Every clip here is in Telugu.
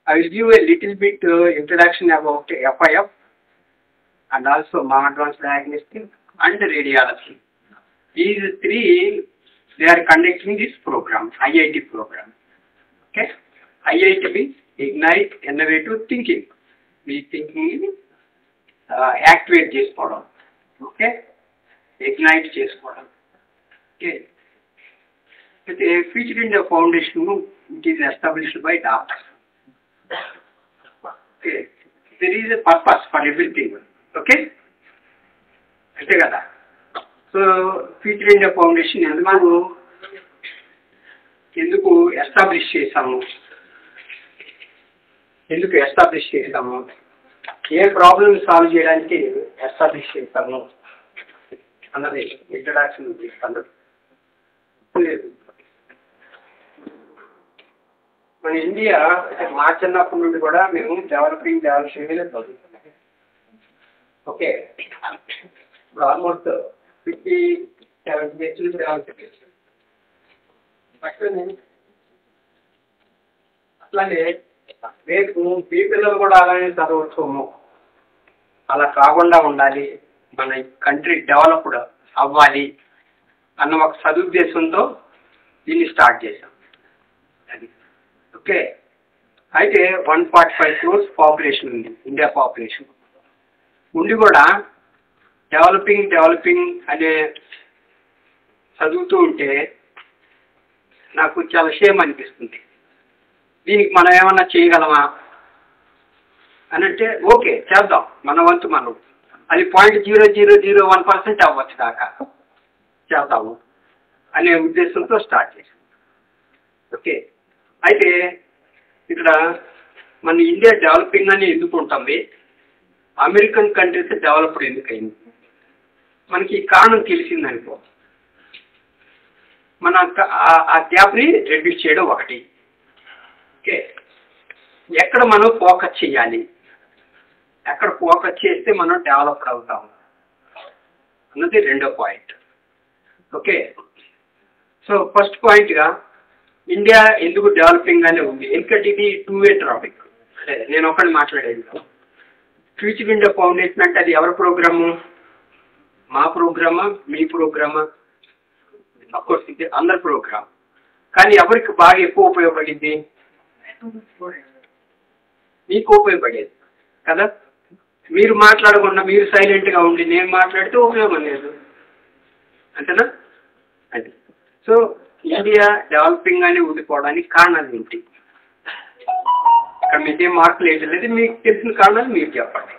I will give a little bit introduction about FIF and also advanced diagnostic and radiology. These three, they are conducting this program, IIT program. Okay, IIT means Ignite Innovative Thinking. We thinking activate చేసుకోవడం. Okay, ignite చేసుకోవడం. Okay, it is featured in the foundation. It is established by doctors. Okay, there is a purpose for everything. Okay, అంతే కదా. So featured in the foundation ఎందుకు ఎస్టాబ్లిష్ చేసాము, ఏ ప్రాబ్లమ్ సాల్వ్ చేయడానికి ఎస్టాబ్లిష్ చేస్తాము అన్నది ఇంట్రడక్షన్ ఇస్తాను. మన ఇండియా మా చిన్నప్పటి నుండి కూడా మేము డెవలపింగ్ చదువుతున్నాం. ఓకే, ఇప్పుడు ఆల్మోస్ట్ 50-70 years డెవలపింగ్. అట్లానే రేపు మీ పిల్లలు కూడా అలానే చదవచ్చుము. అలా కాకుండా ఉండాలి, మన కంట్రీ డెవలప్డ్ అవ్వాలి అన్న ఒక సదుద్దేశంతో దీన్ని స్టార్ట్ చేశాం. అది ఓకే. అయితే 145 crores పాపులేషన్ ఉంది, ఇండియా పాపులేషన్ ఉండి కూడా డెవలపింగ్ అనే చదువుతూ ఉంటే నాకు చాలా షేమ్ అనిపిస్తుంది. దీనికి మనం ఏమన్నా చేయగలమా అని అంటే ఓకే చేద్దాం, మన వంతు మనం. అది 0.0001% అవ్వచ్చు దాకా చేద్దాము అనే ఉద్దేశంతో స్టార్ట్ చేసాం. ఓకే, అయితే ఇక్కడ మన ఇండియా డెవలపింగ్ అని ఎందుకు ఉంటుంది, అమెరికన్ కంట్రీస్ డెవలప్డ్ ఎందుకయింది, మనకి ఈ కారణం తెలిసిందనుకో మన ఆ గ్యాప్ని రెడ్యూస్ చేయడం ఒకటి. ఓకే, ఎక్కడ మనం ఫోకస్ చేయాలి, ఎక్కడ ఫోకస్ చేస్తే మనం డెవలప్డ్ అవుతాం అన్నది రెండో పాయింట్. ఓకే, సో ఫస్ట్ పాయింట్గా ఇండియా ఎందుకు డెవలపింగ్ అనే ఉంది, ఎందుకంటే ఇది 2-way ట్రాఫిక్. అంటే నేను ఒకటి మాట్లాడేది, ఫ్యూచర్ ఇండియా ఫౌండేషన్ అంటే అది ఎవరి ప్రోగ్రాము, మా ప్రోగ్రామా మీ ప్రోగ్రామా? అఫ్కోర్స్ ఇది అందరి ప్రోగ్రామ్, కానీ ఎవరికి బాగా ఎక్కువ ఉపయోగపడింది, మీకు ఉపయోగపడేది కదా. మీరు మాట్లాడకుండా మీరు సైలెంట్గా ఉండి నేను మాట్లాడితే ఉపయోగం లేదు, అంతేనా? అది సో ఇండియా డెవలపింగ్ అని ఉండిపోవడానికి కారణాలు ఏంటి, ఇక్కడ మీకేం మార్కులు వేయలేదు, మీకు తెలిసిన కారణాలు మీరు చెప్పండి.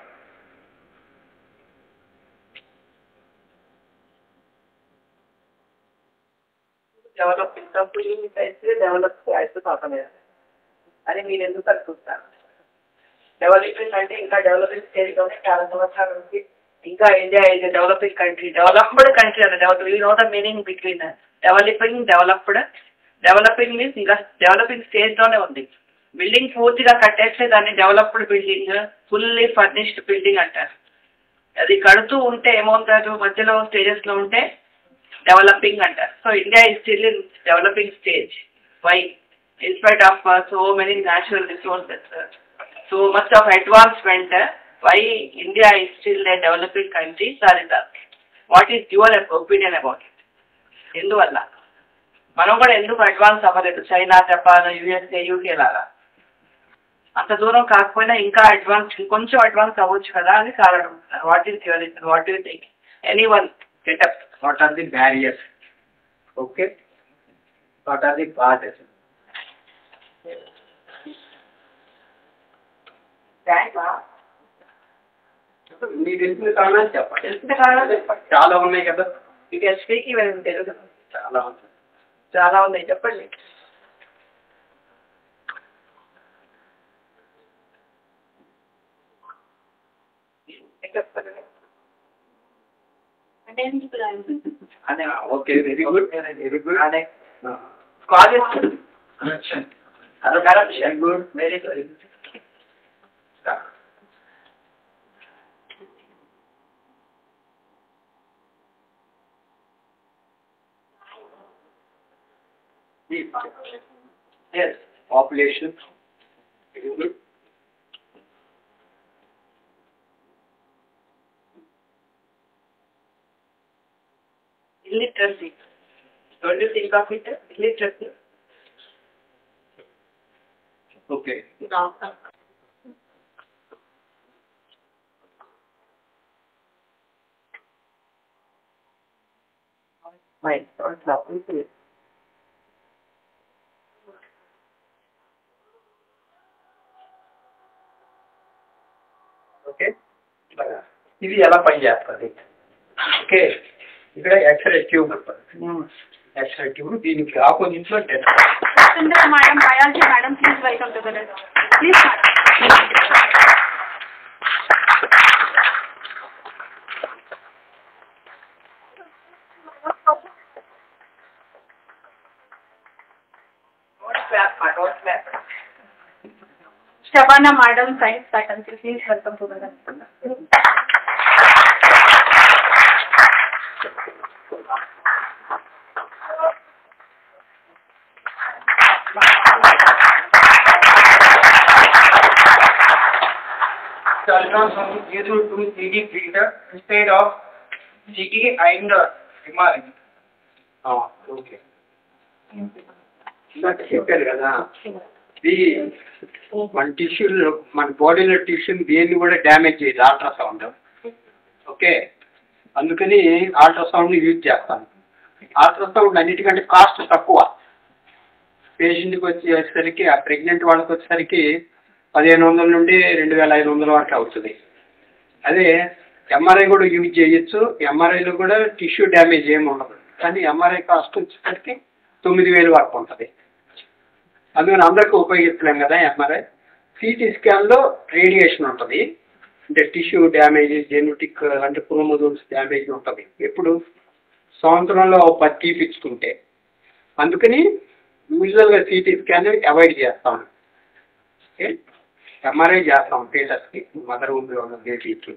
డెవలపింగ్ అయితే డెవలప్ అయిపోతాం అని మీరు ఎందుకు అనుకుంటారు? డెవలపింగ్ అంటే ఇంకా డెవలపింగ్ స్టేజ్లోనే చాలా సంవత్సరాల నుంచి ఇంకా India is developing country, developed country అన్న you know the meaning between developing developed. Developing means ఇంకా డెవలపింగ్ స్టేజ్లోనే ఉంది. బిల్డింగ్ పూర్తిగా కట్టేస్తే దాన్ని developed building, fully furnished building అంటారు. అది కడుతూ ఉంటే ఏమవుతారు, మధ్యలో స్టేజెస్లో ఉంటే డెవలపింగ్ అంటారు. So India is still in developing stage. Why? In spite of so many natural resources, so much of advancement, why India is still a developing country? Sarita, what is your opinion about it? ఎందువల్ల మనం కూడా ఎందుకు అడ్వాన్స్ అవ్వలేదు? చైనా, జపాన్, USA, UK లాగా అంత దూరం కాకపోయినా ఇంకా అడ్వాన్స్, ఇంకొంచెం అడ్వాన్స్ అవ్వచ్చు కదా అని కారణం. What is your reason? What you think? Anyone get up. What are the barriers? Okay, what are the causes? మీకు తెలిసిన కారణాలు చెప్పండి. తెలిసిన కారణాలు చెప్పండి. చాలా ఉన్నాయి కదా. You can speak even Telugu. చాలా ఉన్నాయి, చెప్పండి. Okay, very good. Very good. Yes, population, Illiteracy. Don't you think of it? Illiteracy. Okay. No. Mind, don't love it. Okay ఇది ఎలా పనిచేస్తుంది? ఓకే, ఇక్కడ ఎక్స్రే ట్యూబ్ ఉంటుంది. ఎక్స్రే ట్యూబ్ దీనికి ఆపోజిట్ లో death. Madam, biology, madam, please welcome to the desk. Please, madam. Don't clap. Shabana, madam, science faculty, please welcome to the desk. The ultrasound is used to 3D filter instead of CT and MRI. Okay, చెప్పారు కదా, ఇది మన టిష్యూలో, మన బాడీలో టిష్యూని దేన్ని కూడా డ్యామేజ్ చేయదు అల్ట్రాసౌండ్. ఓకే, అందుకని అల్ట్రాసౌండ్ యూజ్ చేస్తాను. అల్ట్రాసౌండ్ అన్నిటికంటే కాస్ట్ తక్కువ. పేషెంట్కి వచ్చేసరికి, ఆ ప్రెగ్నెంట్ వాళ్ళకి వచ్చేసరికి 1500 నుండి 2500 వరకు అవుతుంది. అదే ఎంఆర్ఐ కూడా యూజ్ చేయొచ్చు. ఎంఆర్ఐలో కూడా టిష్యూ డ్యామేజ్ ఏమి ఉండదు, కానీ ఎంఆర్ఐ కాస్ట్ వచ్చేసరికి 9000 వరకు ఉంటుంది. అందుకని అందరికీ ఉపయోగిస్తున్నాం కదా ఎంఆర్ఐ. సిటీ స్కాన్లో రేడియేషన్ ఉంటుంది, అంటే టిష్యూ డ్యామేజ్, జెనెటిక్ అంటే క్రోమోజోమ్స్ డ్యామేజ్ ఉంటుంది. ఎప్పుడు సంవత్సరంలో 10 తీపించుకుంటే, అందుకని యూజువల్గా సిటీ స్కాన్ అవాయిడ్ చేస్తాం. ఎంఆర్ఐ చేస్తాం పేషెంట్స్కి, మదర్ ఉంది బేబీకి.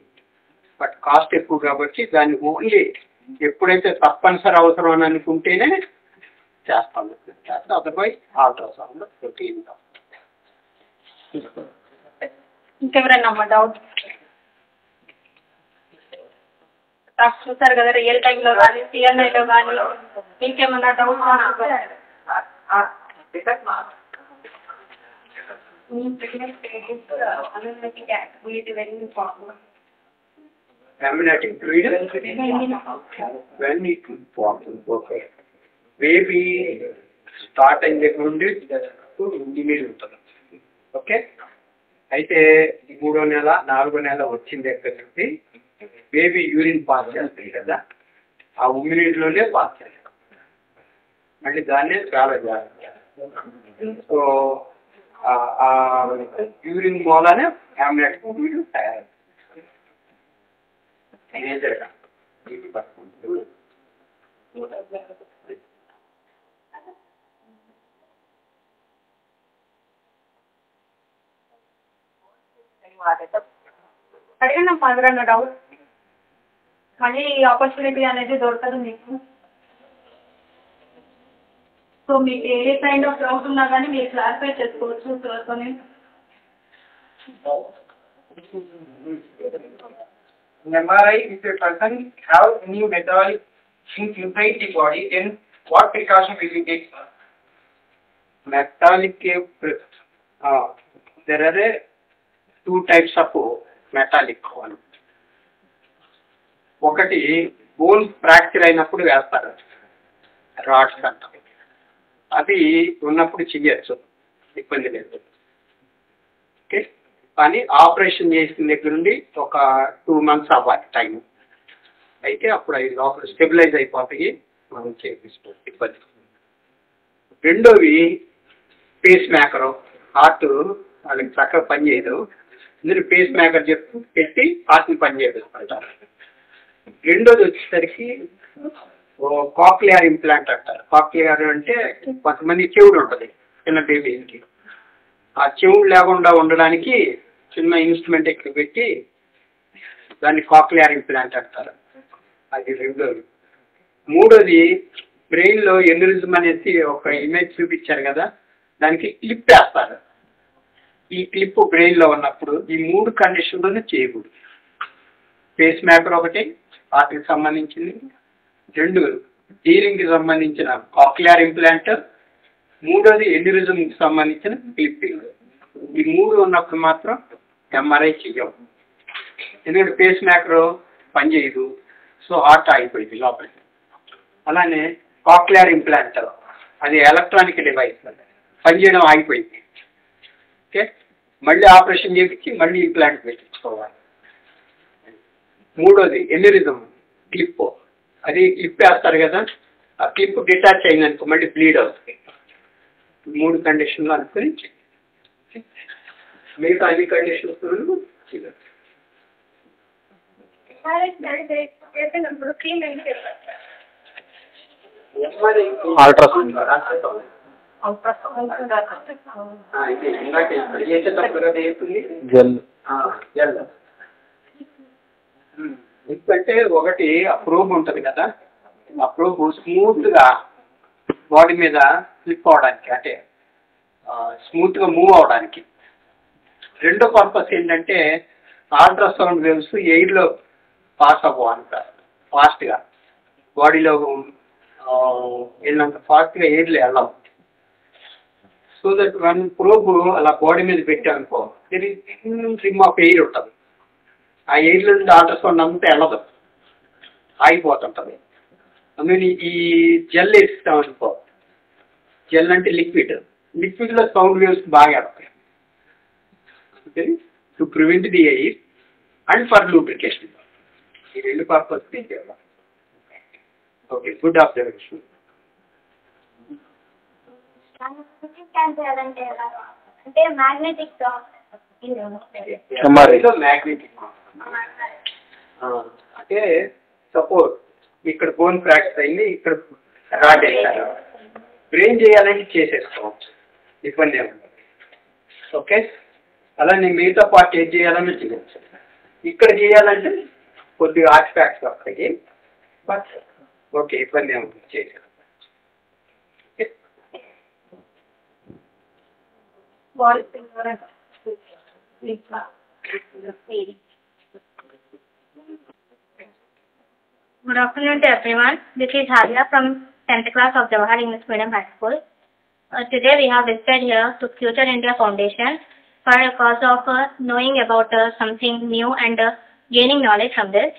బట్ కాస్ట్ ఎక్కువ కాబట్టి దాన్ని ఓన్లీ ఎప్పుడైతే తప్పనిసరి అవసరం అని అనుకుంటేనే చేస్తాం. Otherwise ultrasound routine. ఇంకెవరైనా అమ్మ డౌట్? చూసారు కదా, రియల్ టైంలో కానీ సిఎన్ఐలో కానీ మీకేమన్నా doubt? Amniotic fluid when it forms. Okay. Baby starting the నుండి ఇంటిమీడి ఉంటుంది. ఓకే, అయితే 3వ నెల 4వ నెల వచ్చిన దగ్గర నుండి బేబీ యూరిన్ పాస్ చేస్తుంది కదా, ఆ ఉమ్మినీటిలోనే పాస్ చేస్తాం. మళ్ళీ దాన్నే చాలా జాగ్రత్త. సో ఆ యూరిన్ మూలానే amniotic fluid తయారు. మేజర్గా అడిగినా ఎవరైనా డౌట్? మళ్ళీ ఆపర్చునిటీ అనేది దొరకదు మీకు. సో మీకు ఏ కైండ్ ఆఫ్ డౌట్ ఉన్నా కానీ మీరు క్లారిఫై చేసుకోవచ్చు సార్తోని. In MRI, if a person have new metabolic things inside the body, then what precaution will you take? Metabolic, there are 2 types of metabolic one. ఒకటి బోన్ ఫ్రాక్చర్ అయినప్పుడు వేస్తారు, రాడ్స్ అంటాం. అది ఉన్నప్పుడు చెయ్యొచ్చు, ఇబ్బంది లేదు. ఓకే, కానీ ఆపరేషన్ చేసిన దగ్గర నుండి ఒక 2 months అవ్వాలి టైం. అయితే అప్పుడు అవి లోపల స్టెబిలైజ్ అయిపోతాయి, మనం చేపిస్తాం, ఇబ్బంది. రెండోవి పేస్ మేకర్. హార్ట్ వాళ్ళకి చక్కగా పనిచేయదు, ఇందులో పేస్ మేకర్ పెట్టి హార్ట్ని పనిచేపిస్తుంటారు. రెండోది వచ్చేసరికి కాక్లియర్ ఇంప్లాంట్ అంటారు. కాక్లియర్ అంటే కొంతమంది చెవుడు ఉంటుంది చిన్న బేబీకి, ఆ చెవుడు లేకుండా ఉండడానికి చిన్న ఇన్స్ట్రుమెంట్ ఇక్కడ పెట్టి దాన్ని కాక్లియర్ ఇంప్లాంట్ అంటారు. అది రెండోది. మూడోది బ్రెయిన్లో ఎన్యూరిజం అనేసి ఒక ఇమేజ్ చూపించారు కదా, దానికి క్లిప్ వేస్తారు. ఈ క్లిప్ బ్రెయిన్లో ఉన్నప్పుడు ఈ 3 కండిషన్లను చేయకూడదు. పేస్ మేకర్ ఒకటి వాటికి సంబంధించింది, 2 హీరింగ్కి సంబంధించిన కాక్లియర్ ఇంప్లాంట్, 3వది ఎన్యూరిజంకి సంబంధించిన క్లిప్పింగ్. ఈ 3 ఉన్నప్పుడు మాత్రం ఎంఆర్ఐ చెయ్యం. ఎందుకంటే పేస్ మేకర్ పనిచేయదు, సో హార్ట్ ఆగిపోయింది లోపలికి. అలానే కాక్లియర్ ఇంప్లాంట్ అది ఎలక్ట్రానిక్ డివైస్, పనిచేయడం ఆగిపోయింది. ఓకే, మళ్ళీ ఆపరేషన్ చేయించి మళ్ళీ ఇంప్లాంట్ పెట్టించుకోవాలి. 3వది ఎన్యూరిజం క్లిప్, అది క్లిప్ వేస్తారు కదా, ఆ క్లిప్ డిటాచ్ అయిందనుకో మళ్ళీ బ్లీడ్ అవుతుంది. 3 కండిషన్లు అనుకుని మిగతా అన్ని కండిషన్స్ అల్ట్రాసౌండ్ జెల్. ఎందుకంటే ఒకటి ఆ ప్రోబ్ ఉంటుంది కదా, ఆ ప్రోబ్ స్మూత్గా బాడీ మీద ఫ్లిప్ అవడానికి, అంటే స్మూత్గా మూవ్ అవడానికి. రెండో పర్పస్ ఏంటంటే అల్ట్రాసౌండ్ వేవ్స్ ఎయిర్లో పాస్ అవ్వవు అంత ఫాస్ట్గా, బాడీలో వెళ్ళినంత ఫాస్ట్గా ఎయిర్లో వెళ్ళవు. సో దట్ వన్ ప్రోబ్ అలా బాడీ మీద పెట్టామనుకో, రిమ్ ఆఫ్ ఎయిర్ ఉంటుంది, ఆ ఎయిర్లో నుండి అల్ట్రాసౌండ్ అంతా వెళ్ళదు, ఆగిపోతుంటుంది. అందుకని ఈ జెల్ వేస్తామనుకో, జెల్ అంటే లిక్విడ్లో సౌండ్ వేవ్స్ బాగా వెళ్తాయి. Okay, to prevent the air and for lubrication. ఈ 2 పర్పస్కి చేయాలి. Okay, good observation. అంటే మ్యాగ్నెటిక్ మ్యాగ్నెటిక్ అంటే సపోజ్ ఇక్కడ బోన్ ఫ్రాక్చర్ అయింది, ఇక్కడ రాడ్ వేసారు, బ్రెయిన్ చేయాలంటే చేసేసుకోవచ్చు, ఇబ్బంది ఏముంటుంది. ఓకే, అలానే మిగతా పార్ట్ ఏం చేయాలని చేయవచ్చు. ఇక్కడ చేయాలంటే కొద్దిగా ఆర్టిఫాక్ట్స్ వస్తాయి, బట్ ఓకే, ఇబ్బంది ఏముంటుంది, చేసేసుకోవచ్చు. Good afternoon to everyone. This is Hadia from 10th class of Jawahar English Medium High School. Today we have visited here to Future India Foundation for a cause of knowing about something new and gaining knowledge from this.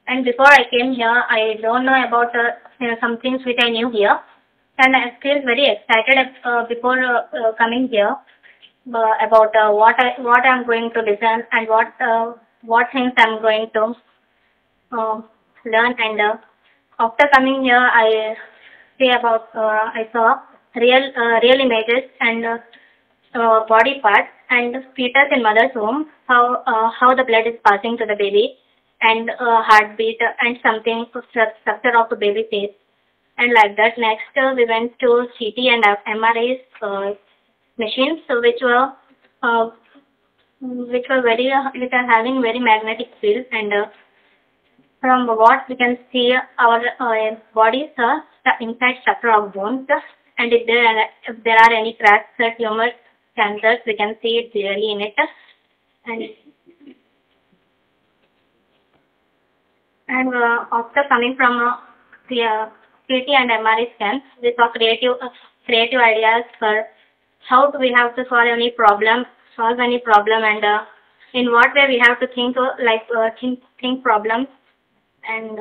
And before I came here, I don't know about some things which I knew here, and I feel very excited before coming here about what I'm going to listen and what things I'm going to learn. And after coming here, I saw real images and body parts and fetus in mother's womb, how the blood is passing to the baby, and heartbeat and something structure of the baby face, and like that. Next we went to CT and MRI machines, which are having very magnetic field, and from what we can see our body's inside structure of bones, and if there are any cracks, tumors, cancers, we can see it clearly in it. And after coming from the CT and MRI scans, we saw creative ideas for how do we have to solve any problem, and in what way we have to think problems, and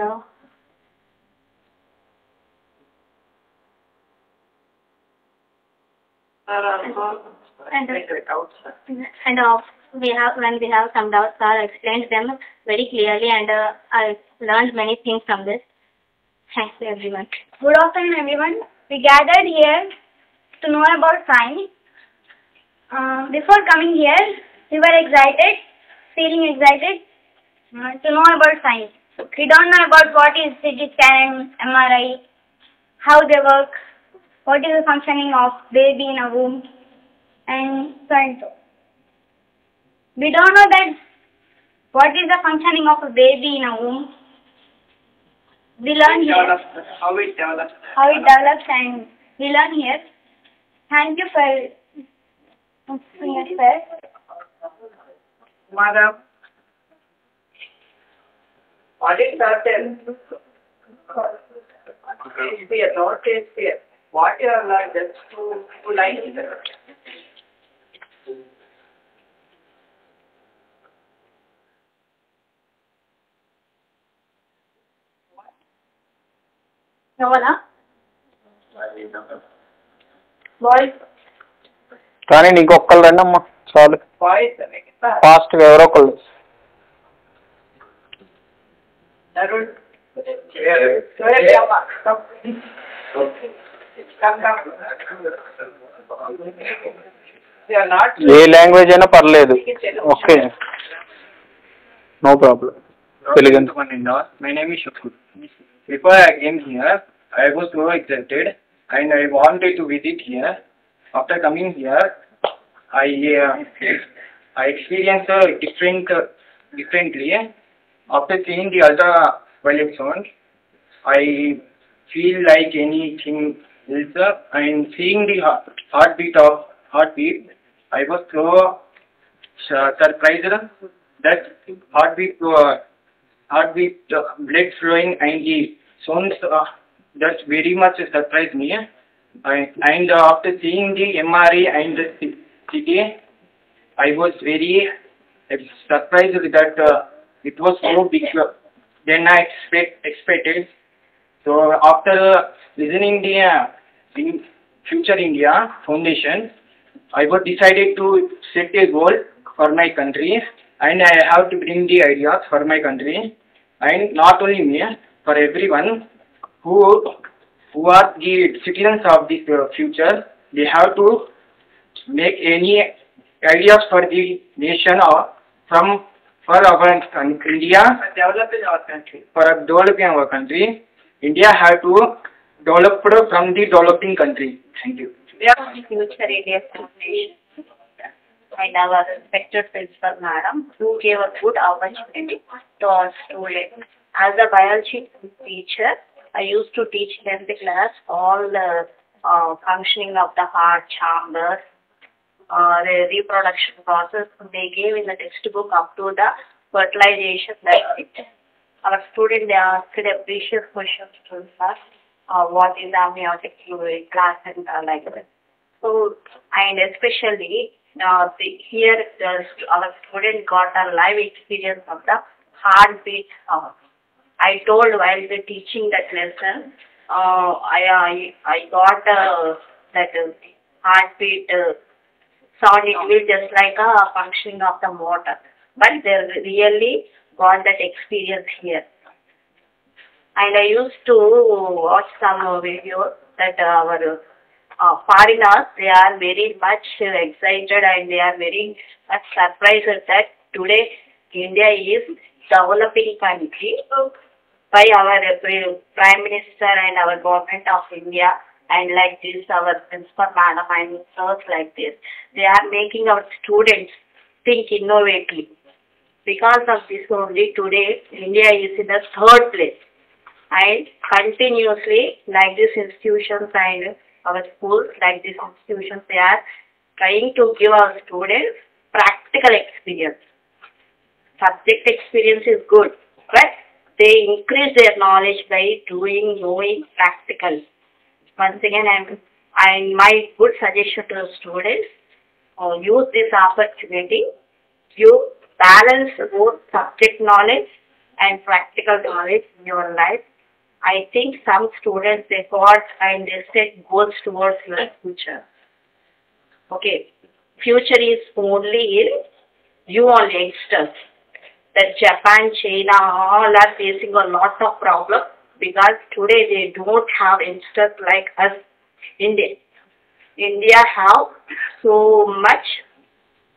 when we have some doubts, I explained them very clearly, and I learned many things from this. Thanks to everyone. Good afternoon, everyone. We gathered here to know about science. Before coming here, we were feeling excited to know about science. We don't know about what is CT scan, MRI, how they work, what is the functioning of baby in a womb, and so and so. We don't know that what is the functioning of a baby in a womb. We learn here how it develops, and we learn here. Thank you for Yes, sir. Madam, audit certain Shakespeare, not Shakespeare. What you have learned, just two lines. Novala? Boys? కానీ నీకు ఒక్కళ్ళు రండి అమ్మా చాలు Boys, ఫాస్ట్గా ఎవరో ఒకళ్ళు Arun. Sorry, Amma. Come. They are not. ఏ లాంగ్వేజ్ అయినా పర్లేదు okay no problem Telugu My name is Shakur. Before I came here, I was so excited and I wanted to visit here. After coming here, I experienced differently. After seeing the ultraviolet sound, I feel like anything else. And seeing the heartbeat, I was so surprised that heartbeat, blood flowing and the sounds that very much surprised me. And after seeing the MRI and the CT, I was very surprised that it was so big than I expected. So after listening the in Future India Foundation, I was decided to set a goal for my country, and I have to bring the ideas for my country, and not only me, for everyone who are the citizens of this future. They have to make any ideas for the nation or for our India, Developing our country. for developing our country. India have to develop from the developing country. Thank you. We are the Future India Foundation. And our respected principal madam, who gave a good opportunity to our students. As a biology teacher, I used to teach 10th class all the functioning of the heart chamber, the reproduction process. They gave in the textbook up to the fertilization. That's it. Our student, they asked a precious questions to us. What is the amniotic fluid class and like that. So, and especially here our student got a live experience of the heartbeat sound. I told while the teaching that lesson, I got that heartbeat sound. It will just like a functioning of the motor, but they really got that experience here. And I used to watch some videos that our foreigners, they are very much excited and they are very much surprised that today India is developing country by our Prime Minister and our government of India, and like this our principal madam and sirs like this. They are making our students think innovatively. Because of this only today India is in the 3rd place. And continuously, like these institutions and our schools, like these institutions, they are trying to give our students practical experience. Subject experience is good, but they increase their knowledge by knowing practical. Once again, and my good suggestion to the students, use this opportunity. You balance both subject knowledge and practical knowledge in your life. I think some students, they got and they set goals towards your future. Okay, future is only in you all youngsters. That Japan, China, all are facing a lot of problems because today they don't have youngsters like us. India have so much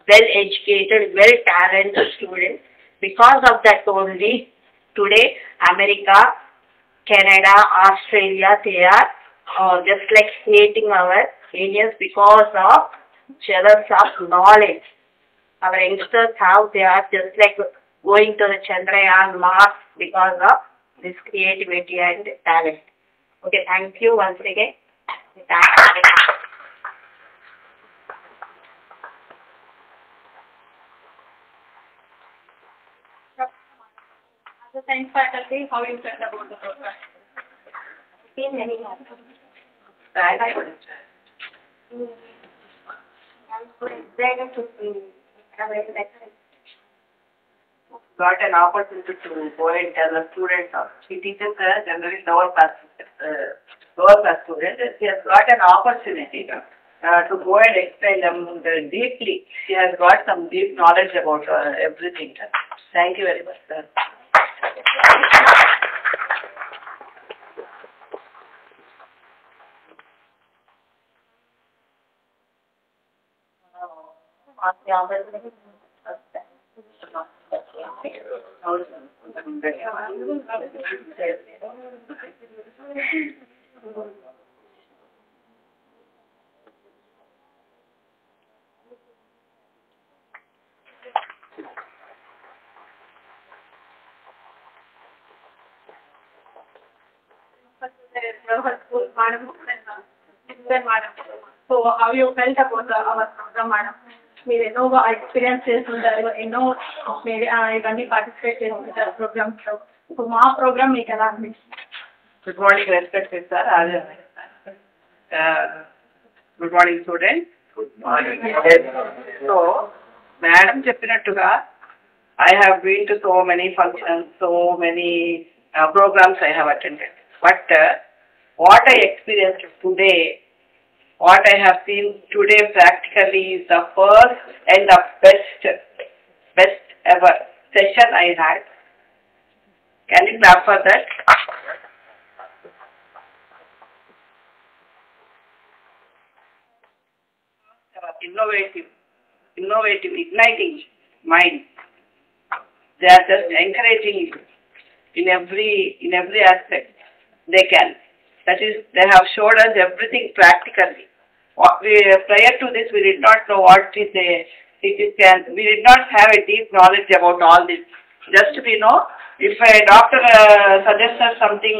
well-educated, well-talented students. Because of that only, today America, Canada, Australia, they are just like hating our Indians because of jealous of knowledge. Our youngsters they are just like going to the Chandrayaan Mars because of this creativity and talent. Okay, thank you once again. Thank you. the science faculty, how you felt about the program? Been very happy. I couldn't. I'm so excited to see. I'm very excited. Got an opportunity to go and tell the students. She teaches generally lower class students. She has got an opportunity to go and explain them deeply. She has got some deep knowledge about everything. Thank you very much, sir. So how you felt about our program, madam? మీరు ఎన్నో ఎక్స్పీరియన్స్ చేస్తుంటారు, ఎన్నో మీరు ఇవన్నీ పార్టిసిపేట్ చేస్తుంటారు ప్రోగ్రామ్స్ లో. సో మా ప్రోగ్రామ్ మీకు ఎలా అనిపిస్తుంది? Good morning, respected sir. Good morning, students. Good morning. So, madam చెప్పినట్టుగా I have been to so many functions, so many programs I have attended. But what I experienced today, what I have seen today practically is the first and the best ever session I had. Can you clap for that? Innovative, igniting mind. They are just encouraging you in every aspect they can. That is, they have showed us everything practically. Prior to this, we did not know what is a CT scan. We did not have a deep knowledge about all this. Just we know, if a doctor suggests us something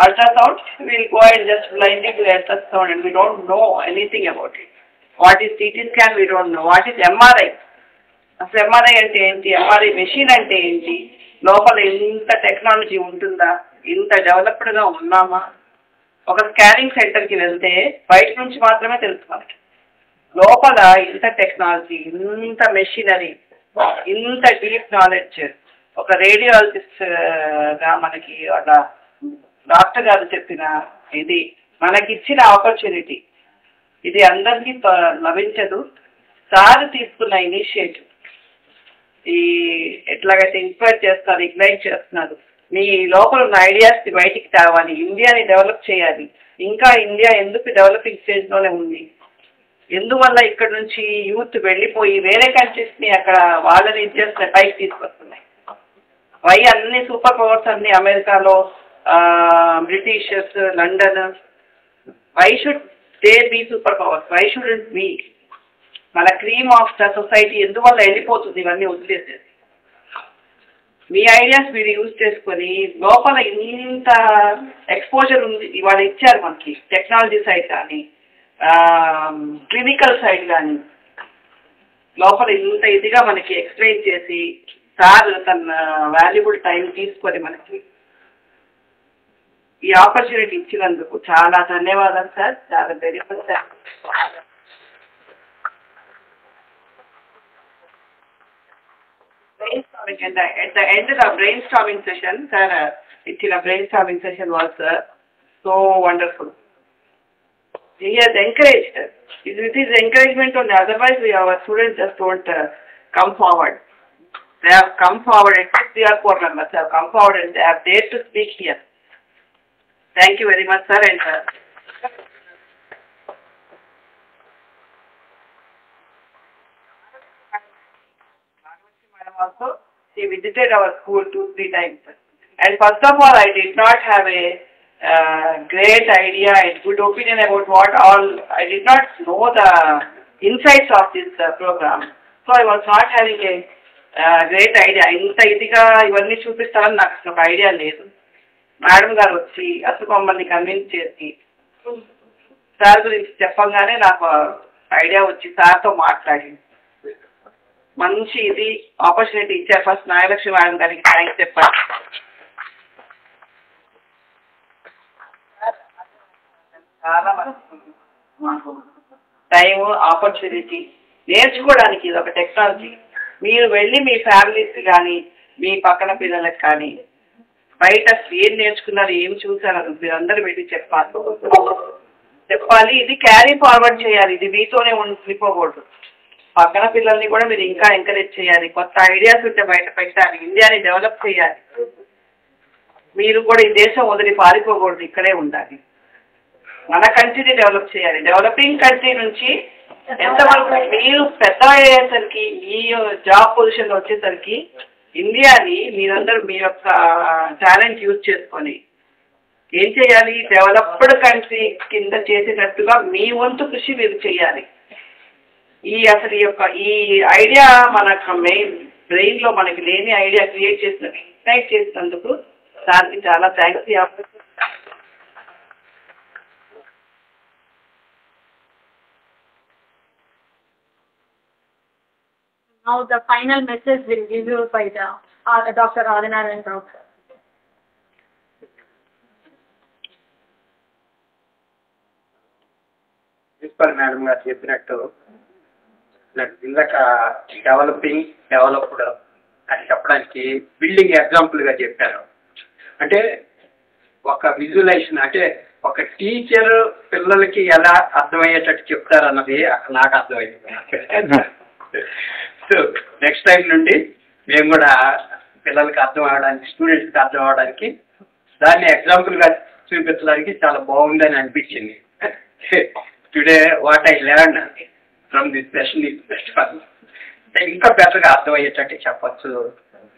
ultrasound, we will go and just blindly do ultrasound, and we don't know anything about it. What is CT scan? We don't know. What is MRI? అసలు ఎంఆర్ఐ అంటే ఏంటి, ఎంఆర్ఐ మెషిన్ అంటే ఏంటి, లోపల ఇంత టెక్నాలజీ ఉంటుందా, ఇంత డెవలప్డ్గా ఉన్నామా? ఒక స్కానింగ్ సెంటర్కి వెళ్తే బయట నుంచి మాత్రమే తెలుసుకోవాలి, లోపల ఇంత టెక్నాలజీ, ఇంత మెషినరీ, ఇంత డీప్ నాలెడ్జ్. ఒక రేడియాలజిస్ట్గా మనకి వాళ్ళ డాక్టర్ గారు చెప్పిన ఇది మనకిచ్చిన ఆపర్చునిటీ, ఇది అందరికీ లభించదు. సార్ తీసుకున్న ఇనిషియేటివ్ ఈ ఎట్లాగైతే ఇన్స్పైర్ చేస్తారు, ఇగ్నైట్ చేస్తున్నారు, మీ లోపల ఉన్న ఐడియాస్ని బయటికి తేవాలి, ఇండియాని డెవలప్ చేయాలి. ఇంకా ఇండియా ఎందుకు డెవలపింగ్ స్టేజ్లోనే ఉంది, ఎందువల్ల ఇక్కడ నుంచి యూత్ వెళ్ళిపోయి వేరే కంట్రీస్ని అక్కడ వాళ్ళని చేసిన పైకి తీసుకొస్తున్నాయి. వై అన్ని సూపర్ పవర్స్ అన్ని అమెరికాలో, Britishers, London, why should they be super powers, why shouldn't be? మన క్రీమ్ ఆఫ్ ద సొసైటీ ఎందువల్ల వెళ్ళిపోతుంది ఇవన్నీ వదిలేసేది? మీ ఐడియాస్ మీరు యూజ్ చేసుకొని లోపల ఇంత ఎక్స్పోజర్ ఉంది, ఇవాళ ఇచ్చారు మనకి టెక్నాలజీ సైడ్ కానీ క్లినికల్ సైడ్ కానీ, లోపల ఇంత ఇదిగా మనకి ఎక్స్ప్లెయిన్ చేసి సార్ తన వాల్యుబుల్ టైం తీసుకొని మనకి ఈ ఆపర్చునిటీ ఇచ్చినందుకు చాలా ధన్యవాదాలు సార్. చాలా very much sir. Brainstorming, and at the end of the brainstorming session, sir, a brainstorming session was so wonderful. He has encouraged us. With his encouragement only, otherwise our students just don't come forward. They have come forward, at least 3 or 4 members have come forward and they have dared to speak here. Thank you very much, sir. And also, she visited our school 2-3 times. And first of all, I did not have a great idea and good opinion about what all. I did not know the insights of this program. So I was not having a great idea. ఇంత ఇదిగా ఇవన్నీ చూపిస్తారని నాకు ఒక ఐడియా లేదు. మేడం గారు వచ్చి అసలు మమ్మల్ని కన్విన్స్ చేసి సార్ గురించి చెప్పగానే నాకు ఐడియా వచ్చి సార్తో మాట్లాడి మంచి ఇది ఆపర్చునిటీ ఇచ్చారు. ఫస్ట్ నాగలక్ష్మి మేడం గారికి థ్యాంక్స్ చెప్పాలి. టైం, ఆపర్చునిటీ, నేర్చుకోవడానికి ఇది ఒక టెక్నాలజీ. మీరు వెళ్ళి మీ ఫ్యామిలీస్ కానీ మీ పక్కన పిల్లలకు కానీ బయట ఏం నేర్చుకున్నారు, ఏం చూసారు మీరు అందరూ వెళ్ళి చెప్పాలి. ఇది క్యారీ ఫార్వర్డ్ చేయాలి. ఇది మీతోనే ఉండిపోకూడదు. పక్కన పిల్లల్ని కూడా మీరు ఇంకా ఎంకరేజ్ చేయాలి. కొత్త ఐడియాస్ ఉంటే బయట పెట్టాలి. ఇండియాని డెవలప్ చేయాలి. మీరు కూడా ఈ దేశం వదిలి పారిపోకూడదు, ఇక్కడే ఉండాలి. మన కంట్రీని డెవలప్ చేయాలి. డెవలపింగ్ కంట్రీ నుంచి ఎంతవరకు మీరు పెద్ద అయ్యేసరికి ఈ జాబ్ పొజిషన్ వచ్చేసరికి ఇండియాని మీరందరూ మీ యొక్క టాలెంట్ యూజ్ చేసుకొని ఏం చేయాలి, డెవలప్డ్ కంట్రీ కింద చేసేటట్టుగా మీ వంతు కృషి మీరు చేయాలి. అసలు ఈ ఐడియా మనకు మెయిన్ బ్రెయిన్లో మనకి లేని ఐడియా క్రియేట్ చేసినందుకు దానికి చాలా thanks. Now the final message will give you by the Dr. Adinarayan Rao. Principal madam గారు చెప్పినట్టు ఇందాక డెవలప్డ్ అని చెప్పడానికి బిల్డింగ్ ఎగ్జాంపుల్గా చెప్పారు. అంటే ఒక విజువలైజేషన్, అంటే ఒక టీచర్ పిల్లలకి ఎలా అర్థమయ్యేటట్టు చెప్తారన్నది అక్కడ నాకు అర్థమైంది. సో నెక్స్ట్ టైం నుండి మేము కూడా పిల్లలకి అర్థం అవడానికి, స్టూడెంట్స్కి అర్థం అవడానికి దాన్ని ఎగ్జాంపుల్గా చూపించడానికి చాలా బాగుందని అనిపించింది. Today what I learn from this session is best for ఇంకా బెటర్గా అర్థమయ్యేటట్టు చెప్పచ్చు,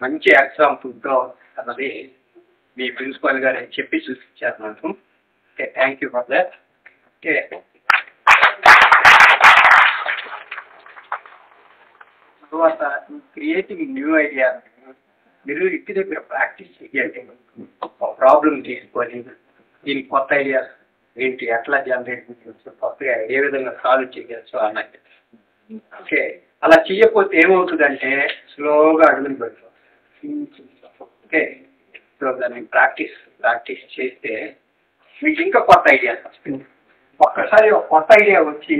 మంచి ఎగ్జాంపుల్తో అన్నది మీ ప్రిన్సిపల్ గారు చెప్పి చూపించారు నాకు. Okay, thank you for that. Okay, తర్వాత క్రియేటింగ్ న్యూ ఐడియా మీరు ఇంటి దగ్గర ప్రాక్టీస్ చేయండి. ప్రాబ్లం తీసుకొని దీనికి కొత్త ఐడియాస్ ఏంటి, ఎట్లా జనరేట్ చేయవచ్చు, కొత్తగా ఏ విధంగా సాల్వ్ చేయవచ్చు అన్నది. ఓకే, అలా చేయకపోతే ఏమవుతుందంటే స్లోగా అడుగులు పెడతాం. ఓకే, సో దాన్ని ప్రాక్టీస్ చేస్తే మీకు ఇంకా కొత్త ఐడియాస్ వస్తుంది. ఒక్కసారి ఒక కొత్త ఐడియా వచ్చి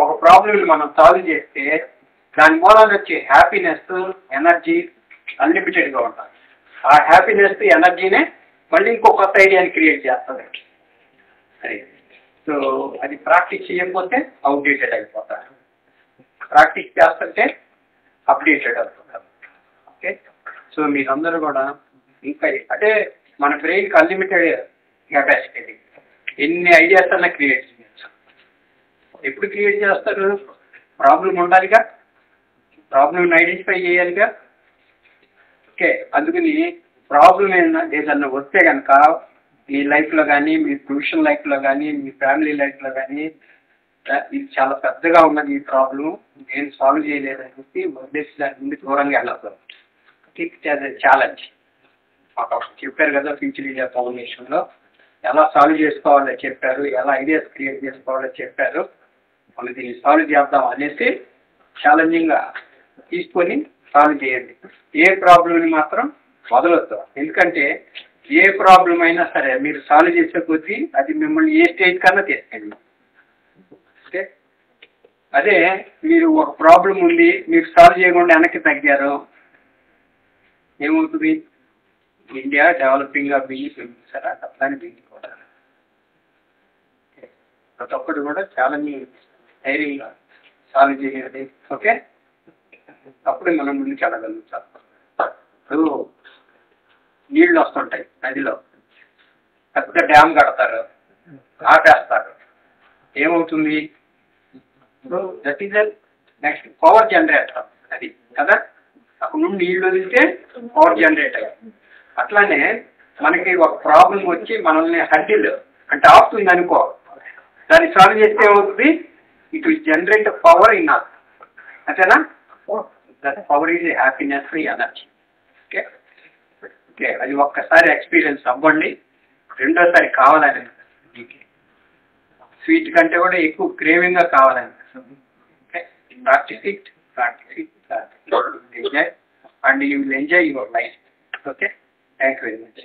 ఒక ప్రాబ్లమ్ని మనం సాల్వ్ చేస్తే దాని మూలాన వచ్చే హ్యాపీనెస్, ఎనర్జీ అన్లిమిటెడ్గా ఉంటుంది. ఆ హ్యాపీనెస్, ఎనర్జీనే మళ్ళీ ఇంకో కొత్త ఐడియాని క్రియేట్ చేస్తుంది. సో అది ప్రాక్టీస్ చేయకపోతే అవుట్డేటెడ్ అయిపోతారు, ప్రాక్టీస్ చేస్తుంటే అప్డేటెడ్ అవుతారు. ఓకే, సో మీరందరూ కూడా ఇంకా అంటే మన బ్రెయిన్కి అన్లిమిటెడ్ కెపాసిటీ, ఎన్ని ఐడియాస్ అన్నా క్రియేట్ చేయొచ్చు. ఎప్పుడు క్రియేట్ చేస్తారు, ప్రాబ్లం ఉండాలిగా, ప్రాబ్లమ్ని ఐడెంటిఫై చేయాలిగా. ఓకే, అందుకని ప్రాబ్లం ఏదన్నా వస్తే కనుక మీ లైఫ్లో కానీ, మీ ప్రొఫెషనల్ లైఫ్లో కానీ, మీ ఫ్యామిలీ లైఫ్లో కానీ ఇది చాలా పెద్దగా ఉన్నది, ఈ ప్రాబ్లం నేను సాల్వ్ చేయలేదని చెప్పి వదిలేసి దాని ముందు దూరంగా వెళ్ళదు. ఛాలెంజ్ మాకు చెప్పారు కదా, ఫ్యూచర్ ఇండియా ఫౌండేషన్లో ఎలా సాల్వ్ చేసుకోవాలో చెప్పారు, ఎలా ఐడియాస్ క్రియేట్ చేసుకోవాలో చెప్పారు. మనం దీన్ని సాల్వ్ చేద్దాం అనేసి ఛాలెంజింగ్గా తీసుకొని సాల్వ్ చేయండి. ఏ ప్రాబ్లంని మాత్రం వదలొద్దు. ఎందుకంటే ఏ ప్రాబ్లం అయినా సరే మీరు సాల్వ్ చేసే కొద్దీ అది మిమ్మల్ని ఏ స్టేజ్ కన్నా తీసుకెళ్ళి. ఓకే, అదే మీరు ఒక ప్రాబ్లం ఉంది మీరు సాల్వ్ చేయకుండా వెనక్కి తగ్గారు, ఏమవుతుంది, ఇండియా డెవలపింగ్గా బిగిస్తారా అట్లానే బిగిపోతారు. ప్రతి ఒక్కటి కూడా ఛాలెంజింగ్ ధైర్యంగా సాల్వ్ చేయాలి. ఓకే, అప్పుడే మనం ముందుకు వెళ్ళగలుగుతాం. ఇప్పుడు నీళ్ళు వస్తుంటాయి నదిలో, పెద్ద డ్యామ్ కడతారు, ఆపేస్తారు, ఏమవుతుంది, that is next power generator అది కదా, అక్కడ నుండి నీళ్ళు వదిలితే పవర్ జనరేట్ అయ్యింది. అట్లానే మనకి ఒక ప్రాబ్లం వచ్చి మనల్ని హడ్డిల్ అంటే ఆపుతుంది అనుకో, దాన్ని సాల్వ్ చేస్తే ఏమవుతుంది, it will generate power in us, అంతేనా. That power is happiness, energy. Okay, okay, అది ఒక్కసారి ఎక్స్పీరియన్స్ అవ్వండి, రెండోసారి కావాలని స్వీట్ కంటే కూడా ఎక్కువ క్రేవింగ్గా కావాలని. Okay, practice it enjoy and you will enjoy your life. Okay, thank you very much.